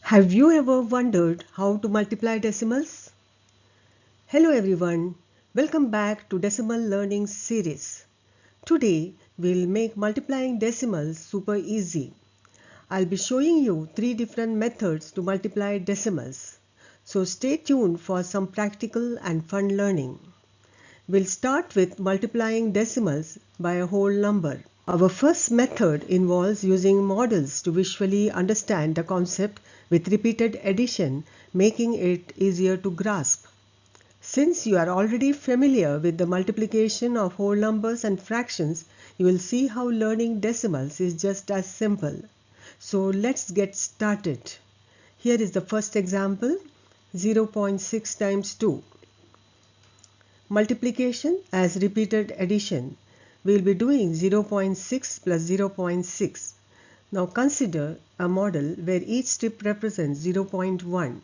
Have you ever wondered how to multiply decimals? Hello everyone, welcome back to Decimal Learning Series. Today we'll make multiplying decimals super easy. I'll be showing you 3 different methods to multiply decimals. So stay tuned for some practical and fun learning. We'll start with multiplying decimals by a whole number. Our first method involves using models to visually understand the concept with repeated addition, making it easier to grasp. Since you are already familiar with the multiplication of whole numbers and fractions, you will see how learning decimals is just as simple. So let's get started. Here is the first example, 0.6 times 2. Multiplication as repeated addition. We will be doing 0.6 plus 0.6. Now consider a model where each strip represents 0.1.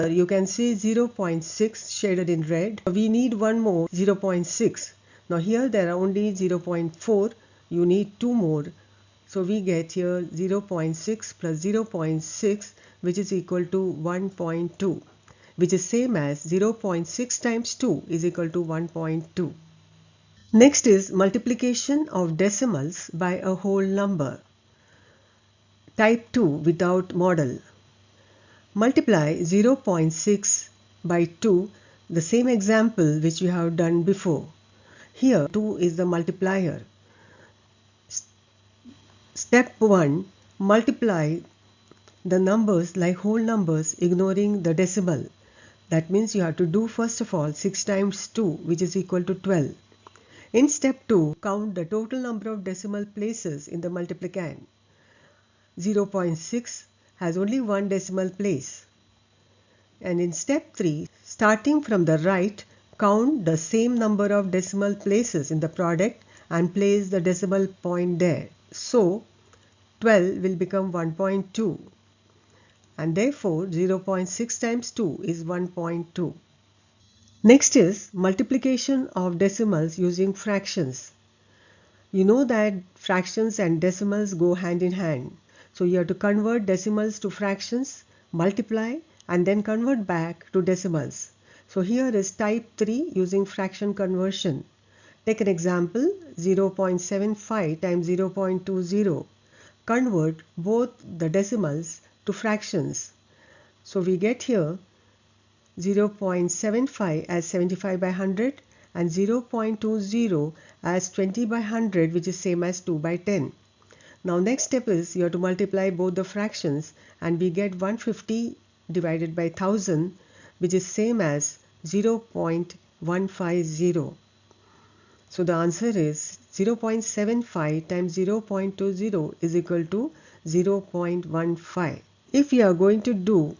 You can see 0.6 shaded in red. We need one more 0.6. Now here there are only 0.4. You need two more. So we get here 0.6 plus 0.6, which is equal to 1.2. which is same as 0.6 times 2 is equal to 1.2. Next is multiplication of decimals by a whole number. Type 2 without model. Multiply 0.6 by 2, the same example which we have done before. Here 2 is the multiplier. Step 1. Multiply the numbers like whole numbers ignoring the decimal. That means you have to do first of all 6 times 2, which is equal to 12. In step 2, count the total number of decimal places in the multiplicand. 0.6 has only one decimal place. And in step 3, starting from the right, count the same number of decimal places in the product and place the decimal point there. So 12 will become 1.2. And therefore 0.6 times 2 is 1.2. Next is multiplication of decimals using fractions. You know that fractions and decimals go hand in hand. So you have to convert decimals to fractions, multiply, and then convert back to decimals. So here is type 3 using fraction conversion. Take an example, 0.75 times 0.20. Convert both the decimals to fractions. So we get here 0.75 as 75 by 100 and 0.20 as 20 by 100, which is same as 2 by 10. Now next step is you have to multiply both the fractions and we get 150 divided by 1000, which is same as 0.150. So the answer is 0.75 times 0.20 is equal to 0.15. If you are going to do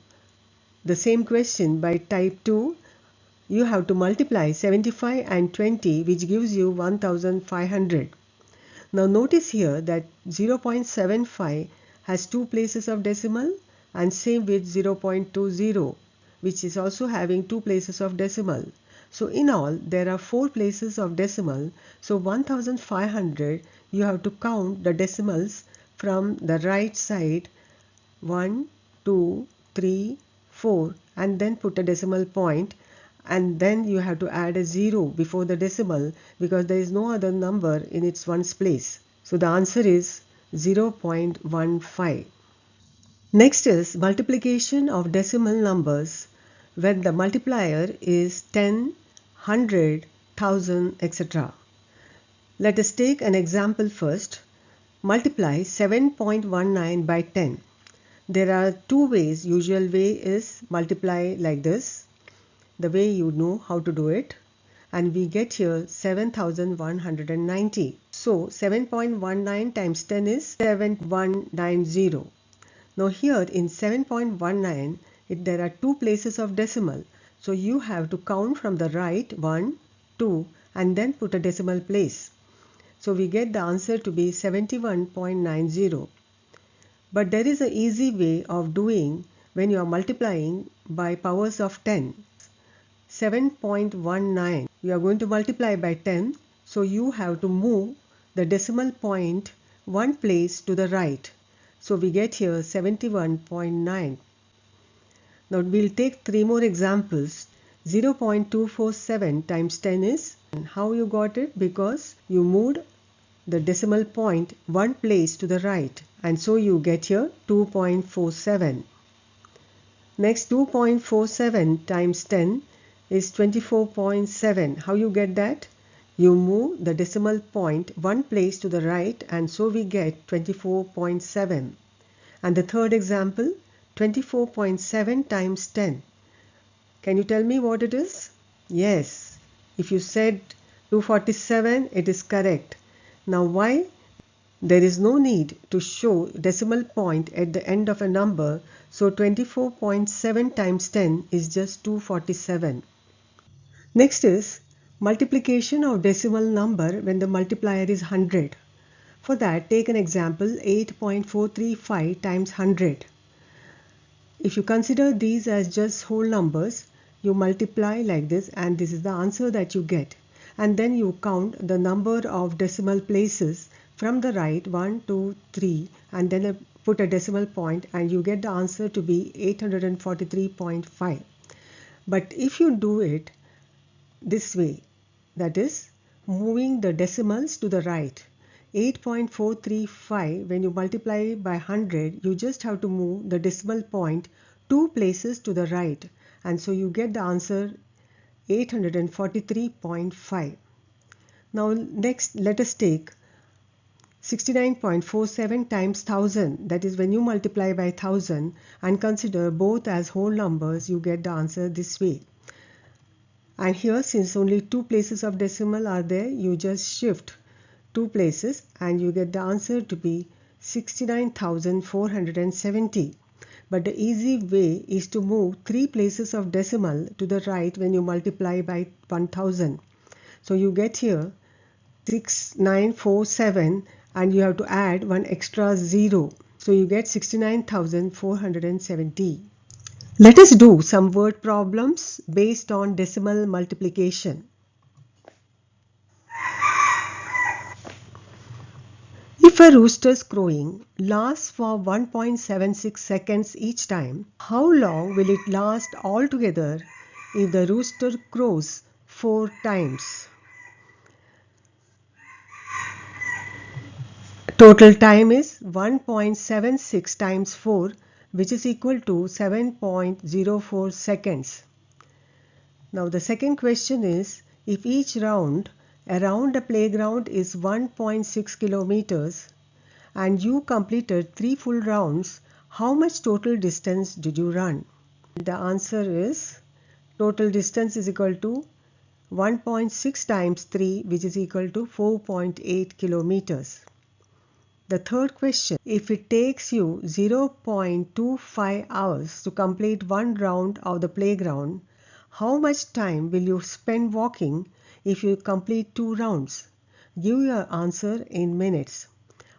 the same question by type 2, you have to multiply 75 and 20, which gives you 1500. Now notice here that 0.75 has two places of decimal and same with 0.20, which is also having two places of decimal. So in all there are 4 places of decimal. So 1500 you have to count the decimals from the right side, 1, 2, 3, 4, and then put a decimal point, and then you have to add a 0 before the decimal because there is no other number in its ones place. So the answer is 0.15. Next is multiplication of decimal numbers when the multiplier is 10, 100, 1000, etc. Let us take an example first. Multiply 7.19 by 10. There are two ways. Usual way is multiply like this, the way you know how to do it, and we get here 7190. So 7.19 times 10 is 7190. Now here in 7.19 there are two places of decimal, so you have to count from the right 1, 2 and then put a decimal place. So we get the answer to be 71.90. But there is an easy way of doing when you are multiplying by powers of 10. 7.19 you are going to multiply by 10, so you have to move the decimal point one place to the right. So we get here 71.9. Now we'll take 3 more examples. 0.247 times 10 is, and how you got it? Because you moved the decimal point one place to the right, and so you get here 2.47. Next, 2.47 times 10 is 24.7. How you get that? You move the decimal point one place to the right, and so we get 24.7. And the third example, 24.7 times 10. Can you tell me what it is? Yes, if you said 247, it is correct. Now why? There is no need to show decimal point at the end of a number, so 24.7 times 10 is just 247. Next is multiplication of decimal number when the multiplier is 100. For that, take an example 8.435 times 100. If you consider these as just whole numbers, you multiply like this, and this is the answer that you get. And then you count the number of decimal places from the right, 1, 2, 3, and then put a decimal point, and you get the answer to be 843.5. But if you do it this way, that is moving the decimals to the right, 8.435, when you multiply by 100, you just have to move the decimal point 2 places to the right, and so you get the answer 843.5. Now next, let us take 69.47 times 1000, that is when you multiply by 1000 and consider both as whole numbers, you get the answer this way. And here, since only 2 places of decimal are there, you just shift 2 places and you get the answer to be 69,470. But the easy way is to move 3 places of decimal to the right when you multiply by 1000. So you get here 6947, and you have to add one extra 0. So you get 69,470. Let us do some word problems based on decimal multiplication. If a rooster's crowing lasts for 1.76 seconds each time, how long will it last altogether if the rooster crows 4 times? Total time is 1.76 times 4, which is equal to 7.04 seconds. Now the second question is, if each round around a playground is 1.6 kilometers and you completed 3 full rounds, how much total distance did you run? The answer is total distance is equal to 1.6 times 3, which is equal to 4.8 kilometers. The third question, if it takes you 0.25 hours to complete 1 round of the playground, how much time will you spend walking if you complete 2 rounds? Give your answer in minutes.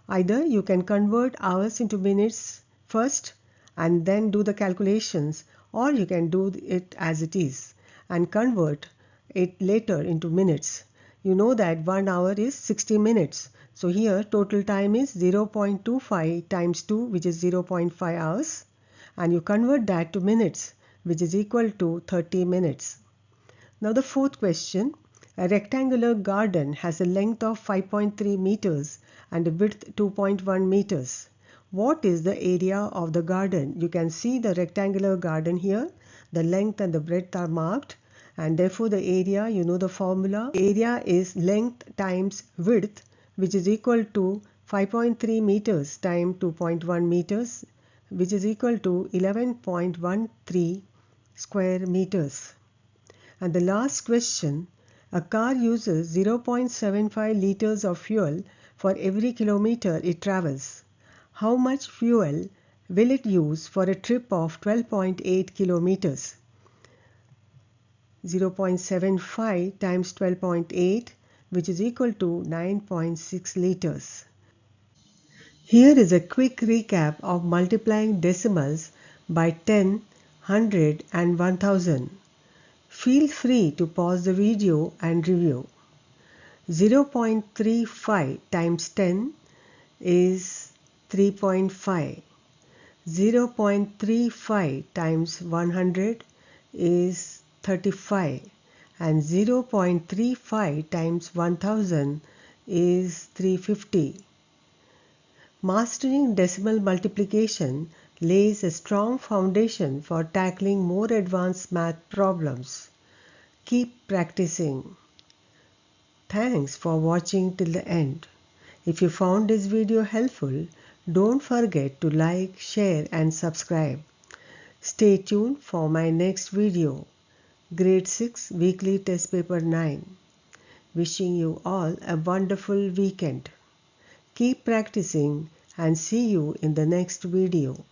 Either you can convert hours into minutes first and then do the calculations, or you can do it as it is and convert it later into minutes. You know that 1 hour is 60 minutes. So here total time is 0.25 times 2, which is 0.5 hours, and you convert that to minutes, which is equal to 30 minutes. Now the fourth question, a rectangular garden has a length of 5.3 meters and a width 2.1 meters. What is the area of the garden? You can see the rectangular garden here. The length and the breadth are marked, and therefore the area, you know the formula. Area is length times width, which is equal to 5.3 meters times 2.1 meters, which is equal to 11.13 square meters. And the last question, a car uses 0.75 liters of fuel for every kilometer it travels. How much fuel will it use for a trip of 12.8 kilometers? 0.75 times 12.8, which is equal to 9.6 liters. Here is a quick recap of multiplying decimals by 10, 100 and 1000. Feel free to pause the video and review. 0.35 times 10 is 3.5. 0.35 times 100 is 35 and 0.35 times 1000 is 350. Mastering decimal multiplication lays a strong foundation for tackling more advanced math problems. Keep practicing. Thanks for watching till the end. If you found this video helpful, don't forget to like, share and subscribe. Stay tuned for my next video, Grade 6 Weekly Test Paper 9. Wishing you all a wonderful weekend. Keep practicing and see you in the next video.